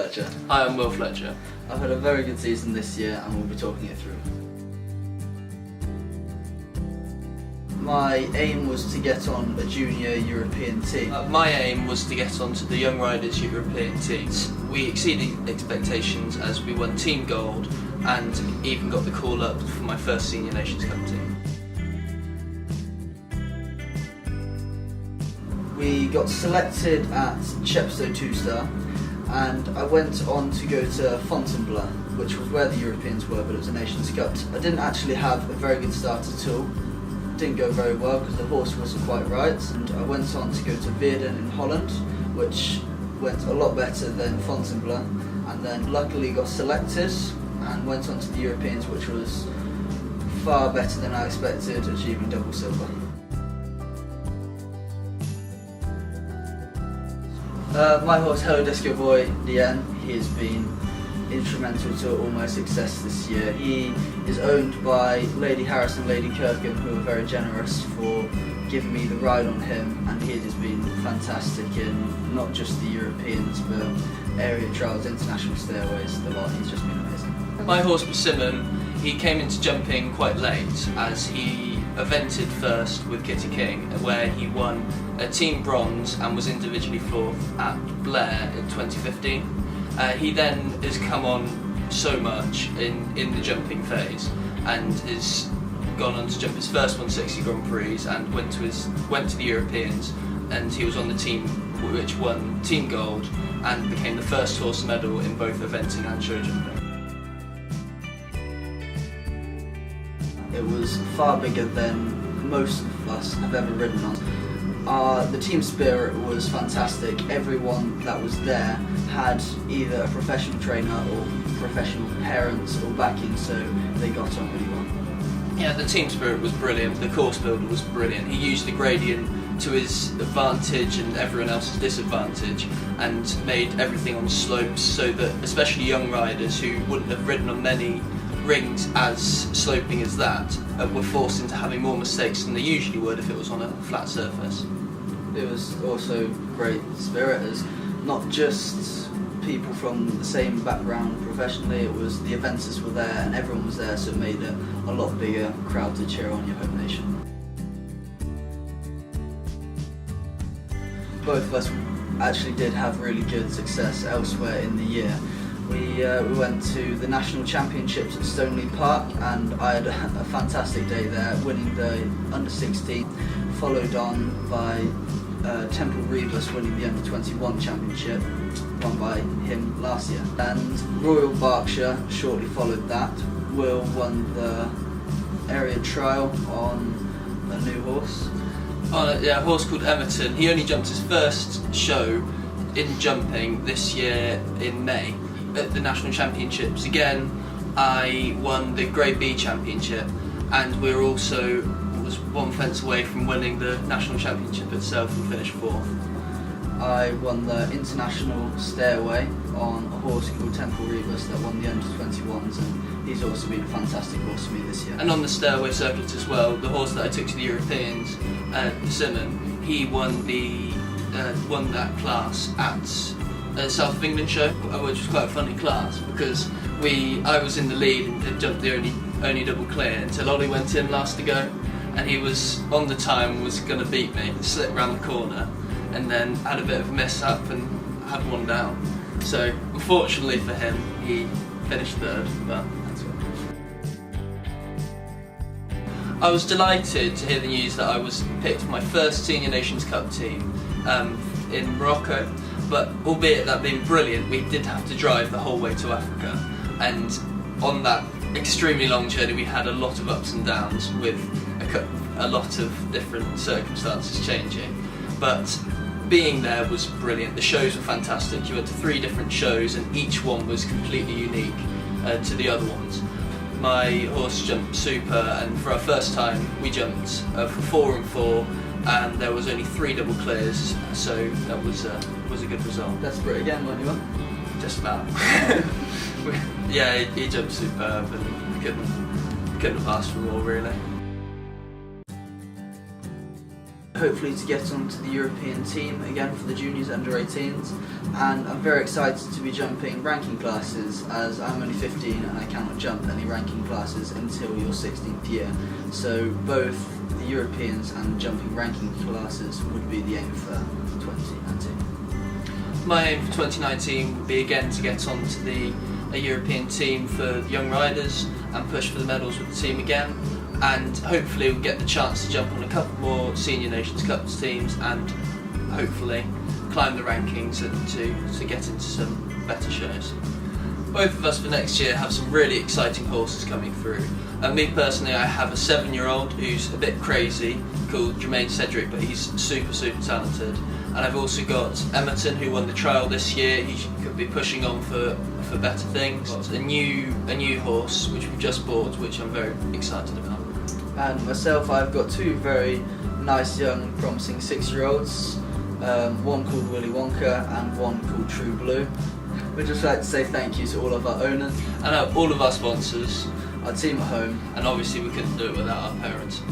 Fletcher. Hi, I'm Will Fletcher. I've had a very good season this year and we'll be talking it through. My aim was to get on a junior European team. My aim was to get onto the Young Riders European teams. We exceeded expectations as we won team gold and even got the call up for my first Senior Nations Cup team. We got selected at Chepstow 2-star and I went on to go to Fontainebleau, which was where the Europeans were, but it was a Nations Cup. I didn't actually have a very good start at all. Didn't go very well because the horse wasn't quite right, and I went on to go to Weerden in Holland, which went a lot better than Fontainebleau, and then luckily got selected and went on to the Europeans, which was far better than I expected, achieving double silver. My horse Hello Disco Boy, Dien, he has been instrumental to all my success this year. He is owned by Lady Harris and Lady Kirkham, who are very generous for giving me the ride on him, and he has been fantastic in not just the Europeans but area trials, international stairways, the lot. He's just been amazing. My horse Persimmon, he came into jumping quite late as he evented first with Kitty King, where he won a team bronze and was individually fourth at Blair in 2015. He then has come on so much in the jumping phase and has gone on to jump his first 160 Grand Prix and went to the Europeans, and he was on the team which won team gold and became the first horse medal in both eventing and show jumping. It was far bigger than most of us have ever ridden on. The team spirit was fantastic. Everyone that was there had either a professional trainer or professional parents or backing, so they got on really well. Yeah, the team spirit was brilliant, the course builder was brilliant. He used the gradient to his advantage and everyone else's disadvantage and made everything on slopes so that especially young riders who wouldn't have ridden on many rings as sloping as that were forced into having more mistakes than they usually would if it was on a flat surface. It was also great spirit as not just people from the same background professionally, it was the eventers were there and everyone was there, so it made a lot bigger crowd to cheer on your home nation. Both of us actually did have really good success elsewhere in the year. We went to the National Championships at Stoneleigh Park and I had a fantastic day there, winning the under-16, followed on by Temple Rebus winning the under-21 championship, won by him last year. And Royal Berkshire shortly followed that. Will won the area trial on a new horse. A horse called Emerton. He only jumped his first show in jumping this year in May. At the National Championships again, I won the Grade B Championship, and we was one fence away from winning the National Championship itself and finished fourth. I won the International Stairway on a horse called Temple Rebus that won the under-21s, and he's also been a fantastic horse for me this year. And on the Stairway Circuit as well, the horse that I took to the Europeans, Persimmon, he won that class at South of England show, which was quite a funny class because I was in the lead and had jumped the only double clear until Olli went in last to go, and he was on the time and was going to beat me, slipped round the corner and then had a bit of a mess up and had one down. So unfortunately for him, he finished third, but that's what. I was delighted to hear the news that I was picked for my first Senior Nations Cup team in Morocco. But albeit that being brilliant, we did have to drive the whole way to Africa, and on that extremely long journey we had a lot of ups and downs with a lot of different circumstances changing. But being there was brilliant. The shows were fantastic. You went to 3 different shows and each one was completely unique to the other ones. My horse jumped super, and for our first time we jumped for 4 and 4. And there was only 3 double clears, so that was a good result. That's Brit again, weren't you? Just about. Yeah, he jumped superb and couldn't have asked for more really. hopefully to get onto the European team again for the juniors under 18s, and I'm very excited to be jumping ranking classes as I'm only 15 and I cannot jump any ranking classes until your 16th year. So both the Europeans and jumping ranking classes would be the aim for 2019. My aim for 2019 would be again to get onto a European team for young riders and push for the medals with the team again, and hopefully we'll get the chance to jump on a couple more Senior Nations Cup teams and hopefully climb the rankings and to get into some better shows. Both of us for next year have some really exciting horses coming through. And me personally, I have a 7-year-old who's a bit crazy called Jermaine Cedric, but he's super talented. And I've also got Emerton, who won the trial this year. He could be pushing on for better things. A new horse which we've just bought, which I'm very excited about. And myself, I've got 2 very nice young promising 6-year-olds, one called Willy Wonka and one called True Blue. We'd just like to say thank you to all of our owners And all of our sponsors. our team at home. And obviously we couldn't do it without our parents.